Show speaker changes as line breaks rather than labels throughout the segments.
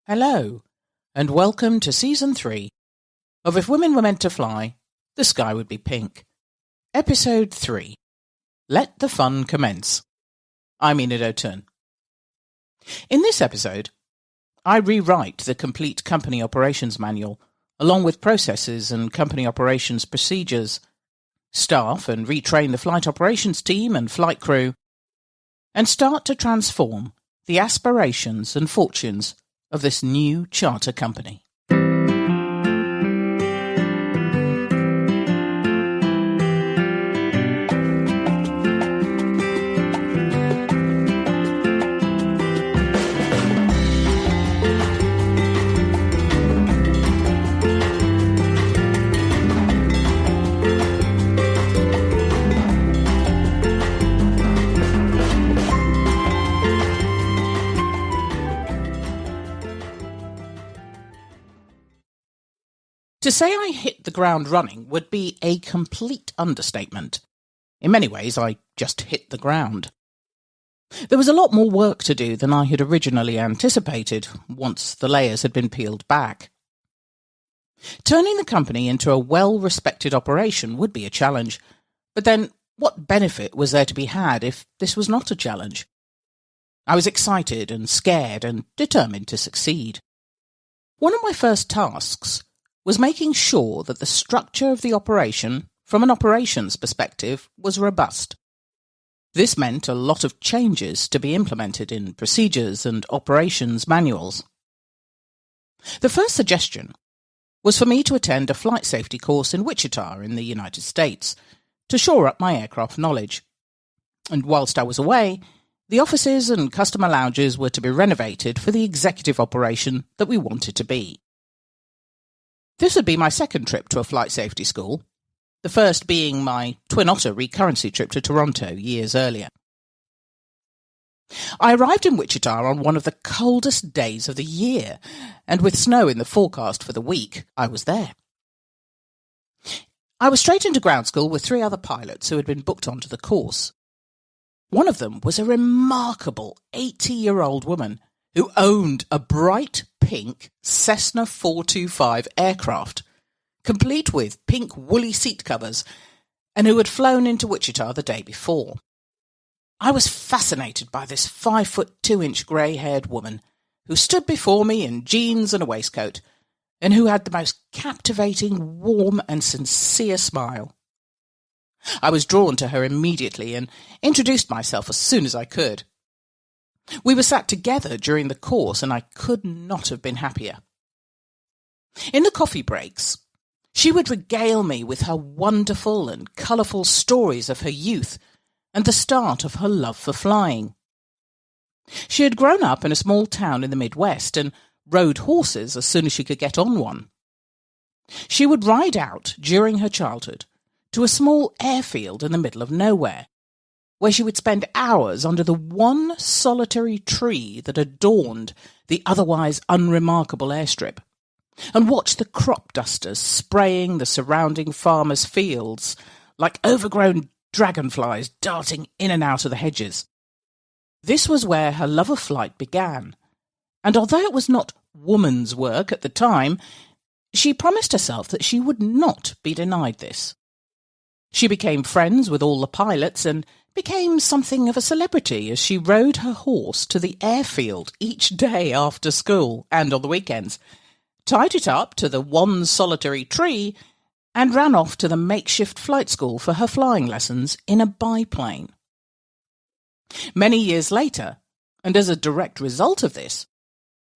Hello, and welcome to Season 3 of If Women Were Meant to Fly, the Sky Would Be Pink. Episode 3. Let the Fun Commence. I'm Enid O'Turn. In this episode, I rewrite the complete company operations manual, along with processes and company operations procedures, staff and retrain the flight operations team and flight crew, and start to transform the aspirations and fortunes of this new charter company. To say I hit the ground running would be a complete understatement. In many ways, I just hit the ground. There was a lot more work to do than I had originally anticipated once the layers had been peeled back. Turning the company into a well-respected operation would be a challenge, but then what benefit was there to be had if this was not a challenge? I was excited and scared and determined to succeed. One of my first tasks was making sure that the structure of the operation, from an operations perspective, was robust. This meant a lot of changes to be implemented in procedures and operations manuals. The first suggestion was for me to attend a flight safety course in Wichita in the United States to shore up my aircraft knowledge. And whilst I was away, the offices and customer lounges were to be renovated for the executive operation that we wanted to be. This would be my second trip to a flight safety school, the first being my Twin Otter recurrency trip to Toronto years earlier. I arrived in Wichita on one of the coldest days of the year, and with snow in the forecast for the week, I was there. I was straight into ground school with 3 other pilots who had been booked onto the course. One of them was a remarkable 80-year-old woman who owned a bright pink Cessna 425 aircraft, complete with pink woolly seat covers, and who had flown into Wichita the day before. I was fascinated by this 5'2" grey-haired woman who stood before me in jeans and a waistcoat, and who had the most captivating, warm and sincere smile. I was drawn to her immediately and introduced myself as soon as I could. We were sat together during the course, and I could not have been happier. In the coffee breaks, she would regale me with her wonderful and colourful stories of her youth and the start of her love for flying. She had grown up in a small town in the Midwest and rode horses as soon as she could get on one. She would ride out during her childhood to a small airfield in the middle of nowhere, where she would spend hours under the one solitary tree that adorned the otherwise unremarkable airstrip, and watch the crop dusters spraying the surrounding farmers' fields like overgrown dragonflies darting in and out of the hedges. This was where her love of flight began, and although it was not woman's work at the time, she promised herself that she would not be denied this. She became friends with all the pilots and became something of a celebrity as she rode her horse to the airfield each day after school and on the weekends, tied it up to the one solitary tree, and ran off to the makeshift flight school for her flying lessons in a biplane. Many years later, and as a direct result of this,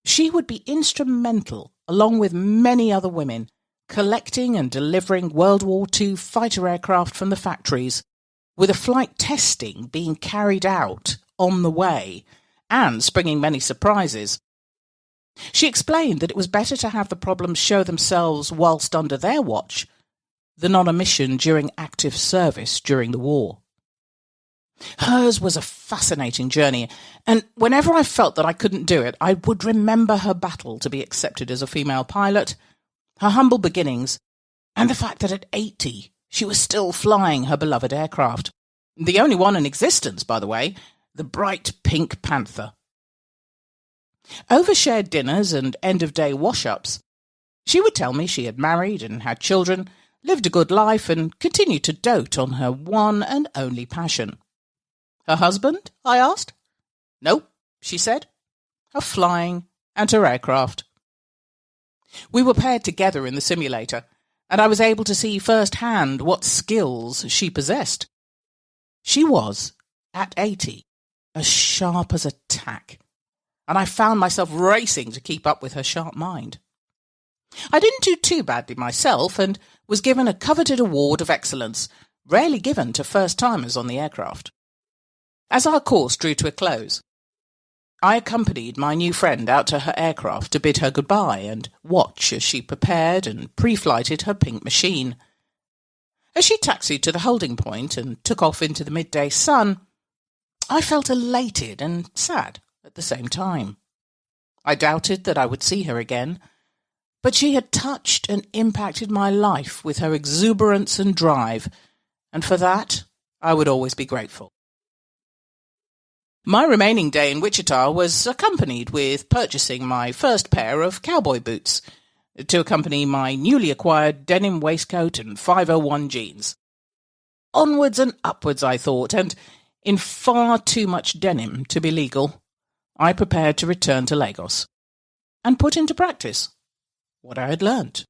she would be instrumental, along with many other women, collecting and delivering World War II fighter aircraft from the factories, with a flight testing being carried out on the way and springing many surprises. She explained that it was better to have the problems show themselves whilst under their watch than on a mission during active service during the war. Hers was a fascinating journey, and whenever I felt that I couldn't do it, I would remember her battle to be accepted as a female pilot, her humble beginnings, and the fact that at 80 she was still flying her beloved aircraft. The only one in existence, by the way, the bright pink Panther. Over shared dinners and end-of-day wash-ups, she would tell me she had married and had children, lived a good life, and continued to dote on her one and only passion. Her husband? I asked. No, she said. Her flying and her aircraft. We were paired together in the simulator, and I was able to see firsthand what skills she possessed. She was, at 80, as sharp as a tack, and I found myself racing to keep up with her sharp mind. I didn't do too badly myself, and was given a coveted award of excellence, rarely given to first-timers on the aircraft. As our course drew to a close, I accompanied my new friend out to her aircraft to bid her goodbye and watch as she prepared and pre-flighted her pink machine. As she taxied to the holding point and took off into the midday sun, I felt elated and sad at the same time. I doubted that I would see her again, but she had touched and impacted my life with her exuberance and drive, and for that I would always be grateful. My remaining day in Wichita was accompanied with purchasing my first pair of cowboy boots, to accompany my newly acquired denim waistcoat and 501 jeans. Onwards and upwards, I thought, and in far too much denim to be legal, I prepared to return to Lagos and put into practice what I had learnt.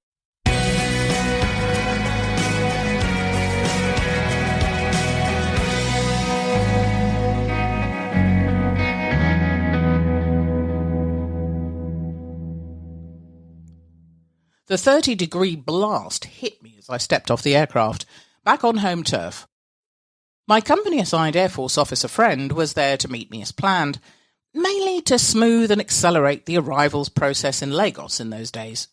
The 30-degree blast hit me as I stepped off the aircraft, back on home turf. My company-assigned Air Force officer friend was there to meet me as planned, mainly to smooth and accelerate the arrivals process in Lagos in those days.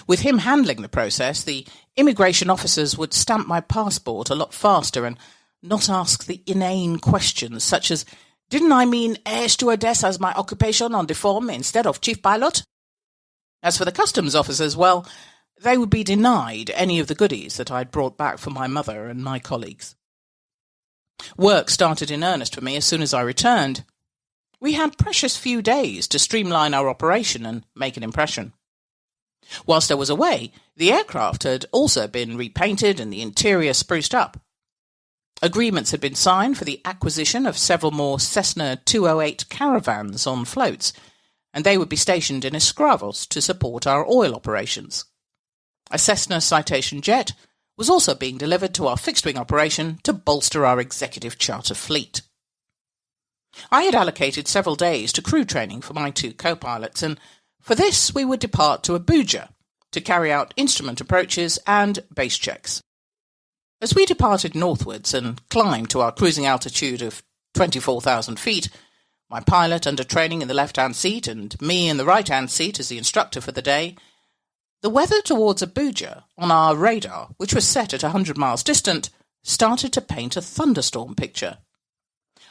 With him handling the process, the immigration officers would stamp my passport a lot faster and not ask the inane questions such as, "Didn't I mean air stewardess as my occupation on the form instead of chief pilot?" As for the customs officers, well, they would be denied any of the goodies that I'd brought back for my mother and my colleagues. Work started in earnest for me as soon as I returned. We had precious few days to streamline our operation and make an impression. Whilst I was away, the aircraft had also been repainted and the interior spruced up. Agreements had been signed for the acquisition of several more Cessna 208 Caravans on floats, and they would be stationed in Escravos to support our oil operations. A Cessna Citation jet was also being delivered to our fixed-wing operation to bolster our executive charter fleet. I had allocated several days to crew training for my two co-pilots, and for this we would depart to Abuja to carry out instrument approaches and base checks. As we departed northwards and climbed to our cruising altitude of 24,000 feet, my pilot under training in the left-hand seat and me in the right-hand seat as the instructor for the day, the weather towards Abuja on our radar, which was set at 100 miles distant, started to paint a thunderstorm picture.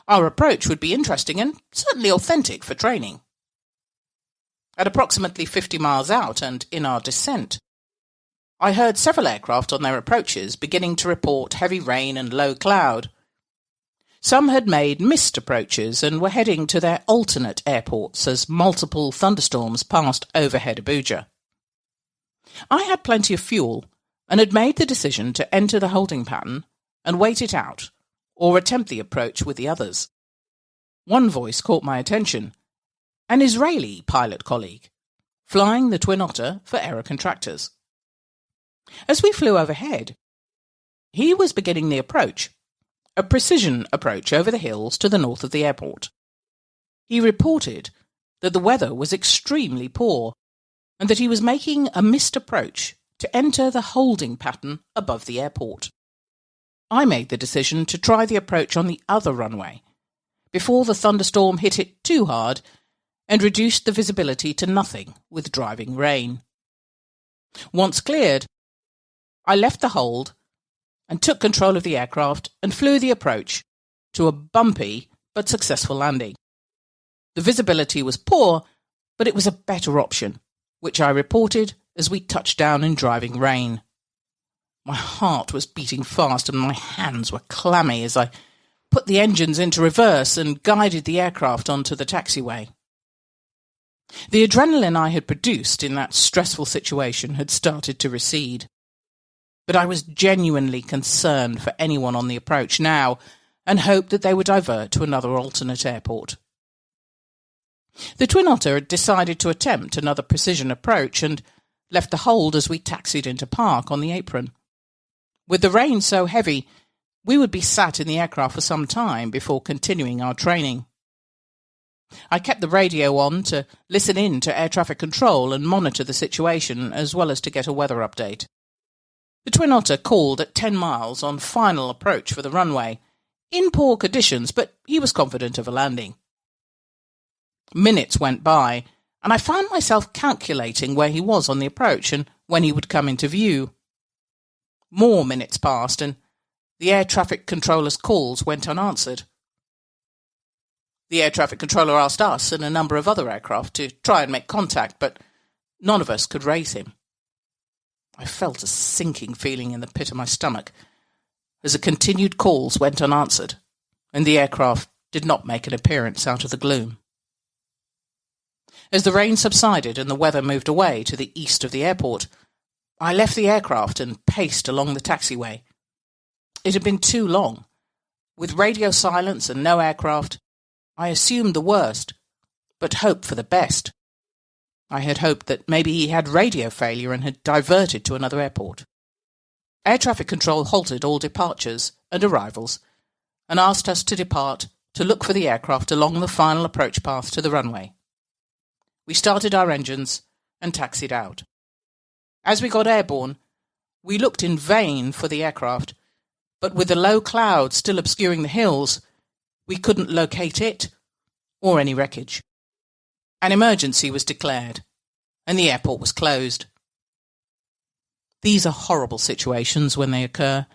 Our approach would be interesting and certainly authentic for training. At approximately 50 miles out and in our descent, I heard several aircraft on their approaches beginning to report heavy rain and low cloud. Some had made missed approaches and were heading to their alternate airports as multiple thunderstorms passed overhead Abuja. I had plenty of fuel and had made the decision to enter the holding pattern and wait it out, or attempt the approach with the others. One voice caught my attention, an Israeli pilot colleague, flying the Twin Otter for Aero Contractors. As we flew overhead, he was beginning the approach, a precision approach over the hills to the north of the airport. He reported that the weather was extremely poor and that he was making a missed approach to enter the holding pattern above the airport. I made the decision to try the approach on the other runway before the thunderstorm hit it too hard and reduced the visibility to nothing with driving rain. Once cleared, I left the hold and took control of the aircraft and flew the approach to a bumpy but successful landing. The visibility was poor, but it was a better option, which I reported as we touched down in driving rain. My heart was beating fast and my hands were clammy as I put the engines into reverse and guided the aircraft onto the taxiway. The adrenaline I had produced in that stressful situation had started to recede. But I was genuinely concerned for anyone on the approach now and hoped that they would divert to another alternate airport. The Twin Otter had decided to attempt another precision approach and left the hold as we taxied into park on the apron. With the rain so heavy, we would be sat in the aircraft for some time before continuing our training. I kept the radio on to listen in to air traffic control and monitor the situation, as well as to get a weather update. The Twin Otter called at 10 miles on final approach for the runway, in poor conditions, but he was confident of a landing. Minutes went by, and I found myself calculating where he was on the approach and when he would come into view. More minutes passed, and the air traffic controller's calls went unanswered. The air traffic controller asked us and a number of other aircraft to try and make contact, but none of us could raise him. I felt a sinking feeling in the pit of my stomach as the continued calls went unanswered, and the aircraft did not make an appearance out of the gloom. As the rain subsided and the weather moved away to the east of the airport, I left the aircraft and paced along the taxiway. It had been too long. With radio silence and no aircraft, I assumed the worst, but hoped for the best. I had hoped that maybe he had radio failure and had diverted to another airport. Air traffic control halted all departures and arrivals and asked us to depart to look for the aircraft along the final approach path to the runway. We started our engines and taxied out. As we got airborne, we looked in vain for the aircraft, but with the low clouds still obscuring the hills, we couldn't locate it or any wreckage. An emergency was declared, and the airport was closed. These are horrible situations when they occur,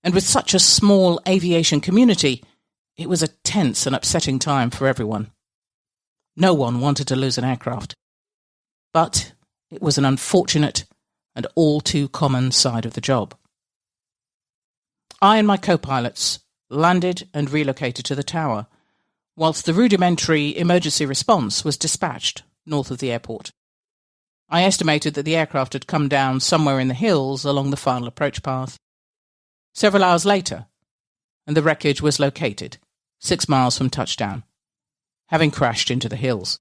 and with such a small aviation community, it was a tense and upsetting time for everyone. No one wanted to lose an aircraft, but it was an unfortunate and all too common side of the job. I and my co-pilots landed and relocated to the tower, whilst the rudimentary emergency response was dispatched north of the airport. I estimated that the aircraft had come down somewhere in the hills along the final approach path. Several hours later, and the wreckage was located 6 miles from touchdown, having crashed into the hills.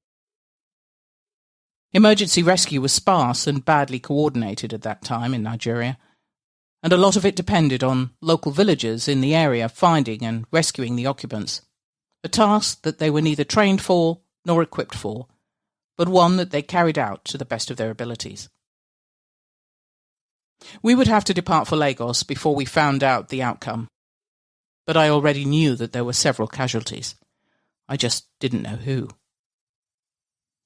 Emergency rescue was sparse and badly coordinated at that time in Nigeria, and a lot of it depended on local villagers in the area finding and rescuing the occupants, a task that they were neither trained for nor equipped for, but one that they carried out to the best of their abilities. We would have to depart for Lagos before we found out the outcome, but I already knew that there were several casualties. I just didn't know who.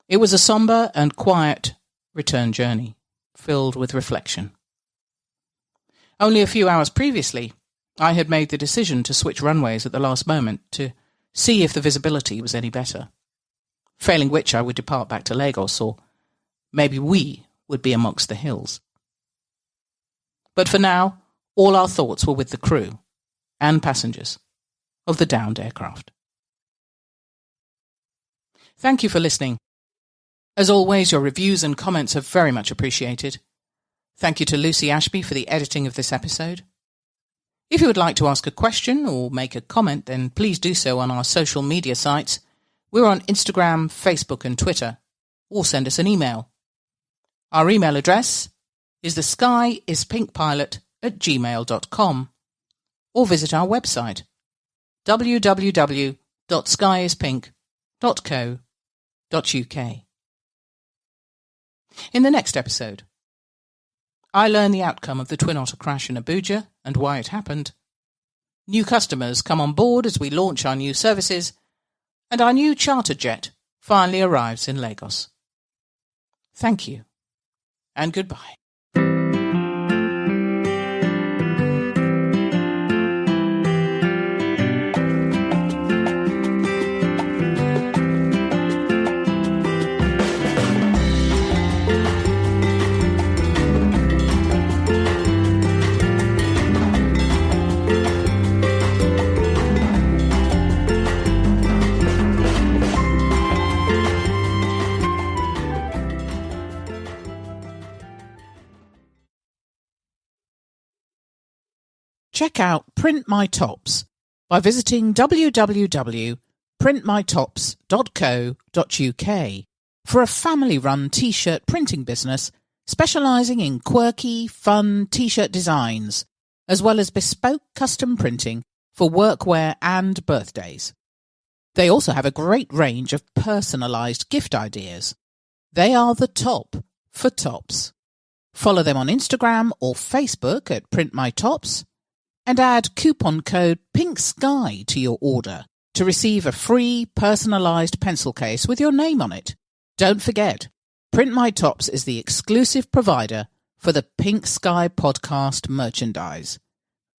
It was a sombre and quiet return journey, filled with reflection. Only a few hours previously, I had made the decision to switch runways at the last moment to see if the visibility was any better, failing which I would depart back to Lagos, or maybe we would be amongst the hills. But for now, all our thoughts were with the crew and passengers of the downed aircraft. Thank you for listening. As always, your reviews and comments are very much appreciated. Thank you to Lucy Ashby for the editing of this episode. If you would like to ask a question or make a comment, then please do so on our social media sites. We're on Instagram, Facebook and Twitter, or send us an email. Our email address is theskyIspinkpilot@gmail.com, or visit our website www.skyispink.co.uk. In the next episode, I learn the outcome of the Twin Otter crash in Abuja and why it happened. New customers come on board as we launch our new services, and our new charter jet finally arrives in Lagos. Thank you, and goodbye. check out PrintMyTops by visiting www.printmytops.co.uk for a family-run t-shirt printing business specialising in quirky, fun t-shirt designs, as well as bespoke custom printing for workwear and birthdays. They also have a great range of personalised gift ideas. They are the top for tops. Follow them on Instagram or Facebook at PrintMyTops and add coupon code PINKSKY to your order to receive a free personalised pencil case with your name on it. Don't forget, PrintMyTops is the exclusive provider for the Pink Sky podcast merchandise.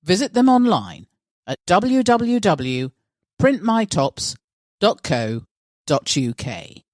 Visit them online at www.printmytops.co.uk.